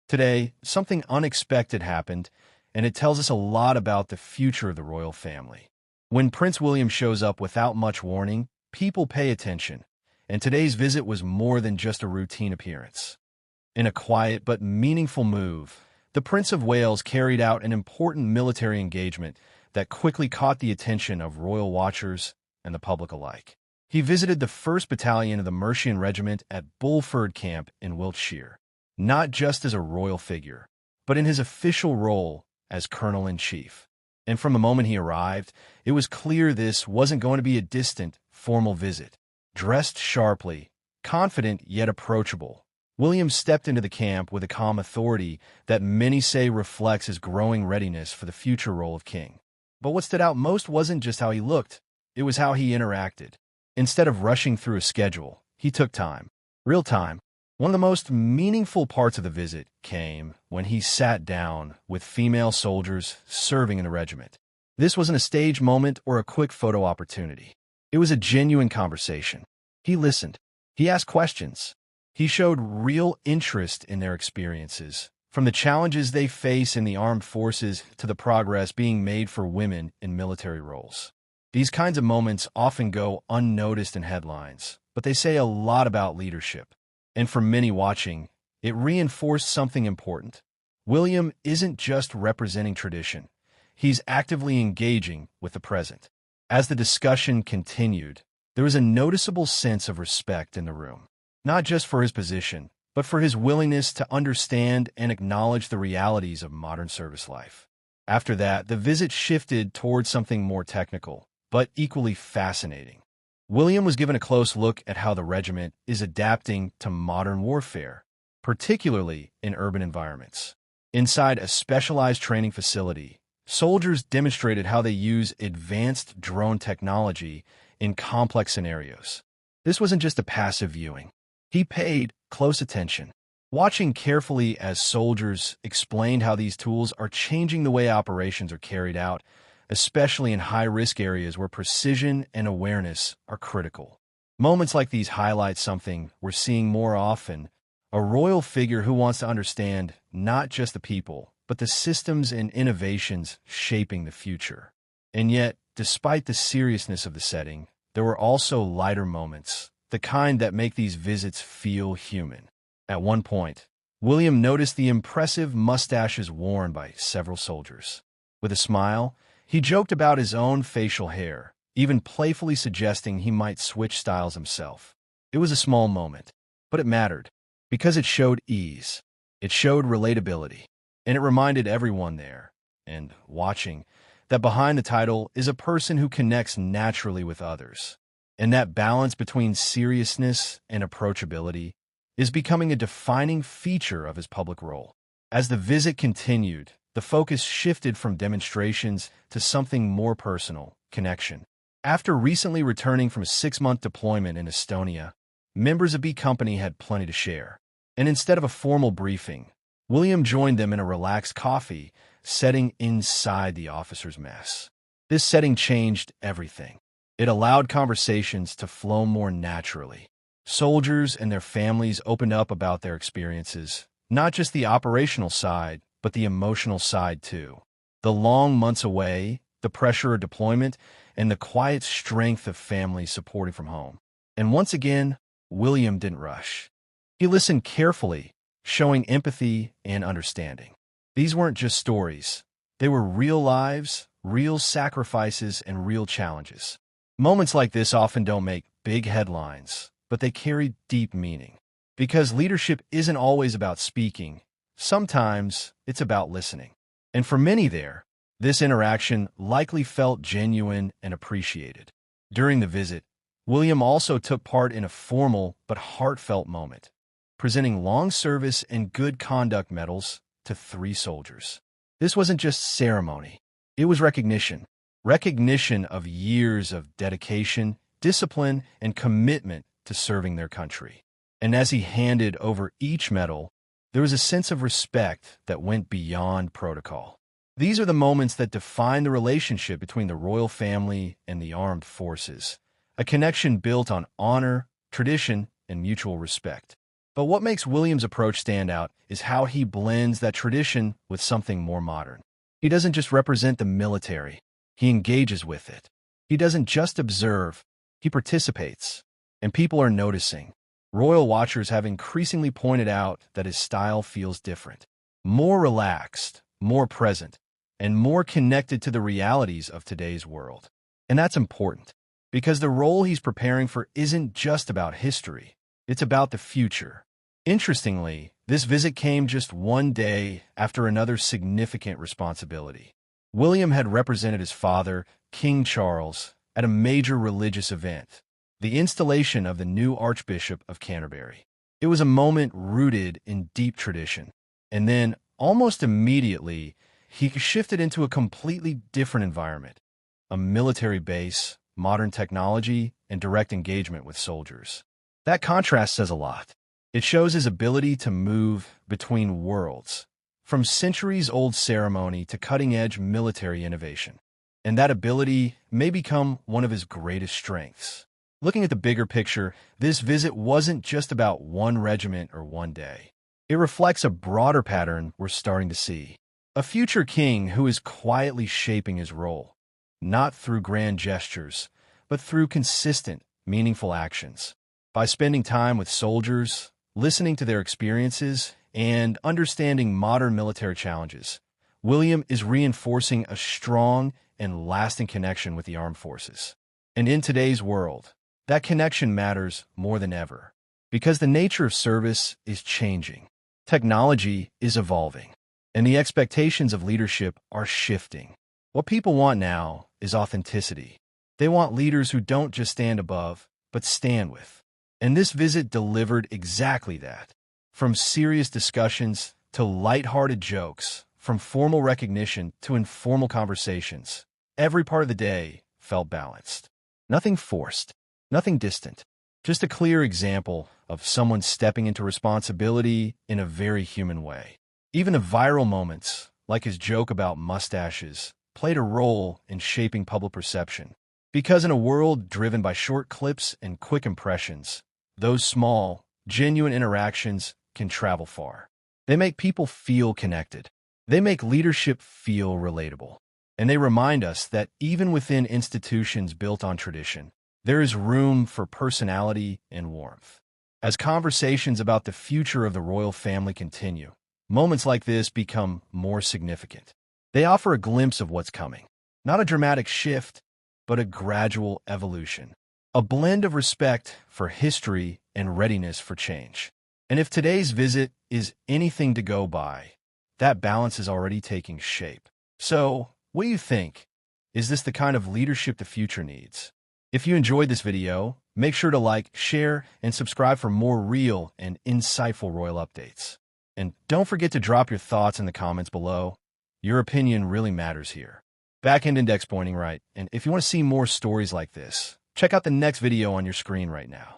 Today, something unexpected happened, and it tells us a lot about the future of the royal family. When Prince William shows up without much warning, people pay attention, and today's visit was more than just a routine appearance. In a quiet but meaningful move, the Prince of Wales carried out an important military engagement that quickly caught the attention of royal watchers and the public alike. He visited the 1st Battalion of the Mercian Regiment at Bulford Camp in Wiltshire, not just as a royal figure, but in his official role as Colonel-in-Chief. And from the moment he arrived, it was clear this wasn't going to be a distant, formal visit. Dressed sharply, confident yet approachable, William stepped into the camp with a calm authority that many say reflects his growing readiness for the future role of king. But what stood out most wasn't just how he looked, it was how he interacted. Instead of rushing through a schedule, he took time. Real time. One of the most meaningful parts of the visit came when he sat down with female soldiers serving in the regiment. This wasn't a stage moment or a quick photo opportunity. It was a genuine conversation. He listened. He asked questions. He showed real interest in their experiences, from the challenges they face in the armed forces to the progress being made for women in military roles. These kinds of moments often go unnoticed in headlines, but they say a lot about leadership. And for many watching, it reinforced something important. William isn't just representing tradition. He's actively engaging with the present. As the discussion continued, there was a noticeable sense of respect in the room, not just for his position, but for his willingness to understand and acknowledge the realities of modern service life. After that, the visit shifted towards something more technical, but equally fascinating. William was given a close look at how the regiment is adapting to modern warfare, particularly in urban environments. Inside a specialized training facility, soldiers demonstrated how they use advanced drone technology in complex scenarios. This wasn't just a passive viewing. He paid close attention, watching carefully as soldiers explained how these tools are changing the way operations are carried out, especially in high-risk areas where precision and awareness are critical. Moments like these highlight something we're seeing more often: a royal figure who wants to understand not just the people, but the systems and innovations shaping the future. And yet, despite the seriousness of the setting, there were also lighter moments, the kind that make these visits feel human. At one point, William noticed the impressive mustaches worn by several soldiers. With a smile, he joked about his own facial hair, even playfully suggesting he might switch styles himself. It was a small moment, but it mattered, because it showed ease. It showed relatability, and it reminded everyone there, and watching, that behind the title is a person who connects naturally with others. And that balance between seriousness and approachability is becoming a defining feature of his public role. As the visit continued, the focus shifted from demonstrations to something more personal: connection. After recently returning from a 6-month deployment in Estonia, members of B Company had plenty to share. And instead of a formal briefing, William joined them in a relaxed coffee setting inside the officers' mess. This setting changed everything. It allowed conversations to flow more naturally. Soldiers and their families opened up about their experiences, not just the operational side, but the emotional side too. The long months away, the pressure of deployment, and the quiet strength of families supporting from home. And once again, William didn't rush. He listened carefully, showing empathy and understanding. These weren't just stories. They were real lives, real sacrifices, and real challenges. Moments like this often don't make big headlines, but they carry deep meaning. Because leadership isn't always about speaking. Sometimes it's about listening. And for many there, this interaction likely felt genuine and appreciated. During the visit, William also took part in a formal but heartfelt moment, presenting long service and good conduct medals to 3 soldiers. This wasn't just ceremony. It was recognition. Recognition of years of dedication, discipline, and commitment to serving their country. And as he handed over each medal, there was a sense of respect that went beyond protocol. These are the moments that define the relationship between the royal family and the armed forces, a connection built on honor, tradition, and mutual respect. But what makes William's approach stand out is how he blends that tradition with something more modern. He doesn't just represent the military, he engages with it. He doesn't just observe, he participates. And people are noticing. Royal watchers have increasingly pointed out that his style feels different, more relaxed, more present, and more connected to the realities of today's world. And that's important, because the role he's preparing for isn't just about history, it's about the future. Interestingly, this visit came just one day after another significant responsibility. William had represented his father, King Charles, at a major religious event, the installation of the new Archbishop of Canterbury. It was a moment rooted in deep tradition. And then, almost immediately, he shifted into a completely different environment, a military base, modern technology, and direct engagement with soldiers. That contrast says a lot. It shows his ability to move between worlds, from centuries-old ceremony to cutting-edge military innovation. And that ability may become one of his greatest strengths. Looking at the bigger picture, this visit wasn't just about one regiment or one day. It reflects a broader pattern we're starting to see. A future king who is quietly shaping his role, not through grand gestures, but through consistent, meaningful actions. By spending time with soldiers, listening to their experiences, and understanding modern military challenges, William is reinforcing a strong and lasting connection with the armed forces. And in today's world, that connection matters more than ever, because the nature of service is changing, technology is evolving, and the expectations of leadership are shifting. What people want now is authenticity. They want leaders who don't just stand above, but stand with. And this visit delivered exactly that. From serious discussions to lighthearted jokes, from formal recognition to informal conversations, every part of the day felt balanced. Nothing forced, nothing distant, just a clear example of someone stepping into responsibility in a very human way. Even the viral moments, like his joke about mustaches, played a role in shaping public perception. Because in a world driven by short clips and quick impressions, those small, genuine interactions can travel far. They make people feel connected. They make leadership feel relatable. And they remind us that even within institutions built on tradition, there is room for personality and warmth. As conversations about the future of the royal family continue, moments like this become more significant. They offer a glimpse of what's coming. Not a dramatic shift, but a gradual evolution. A blend of respect for history and readiness for change. And if today's visit is anything to go by, that balance is already taking shape. So, what do you think? Is this the kind of leadership the future needs? If you enjoyed this video, make sure to like, share, and subscribe for more real and insightful royal updates. And don't forget to drop your thoughts in the comments below. Your opinion really matters here. Back-end index pointing right, and if you want to see more stories like this, check out the next video on your screen right now.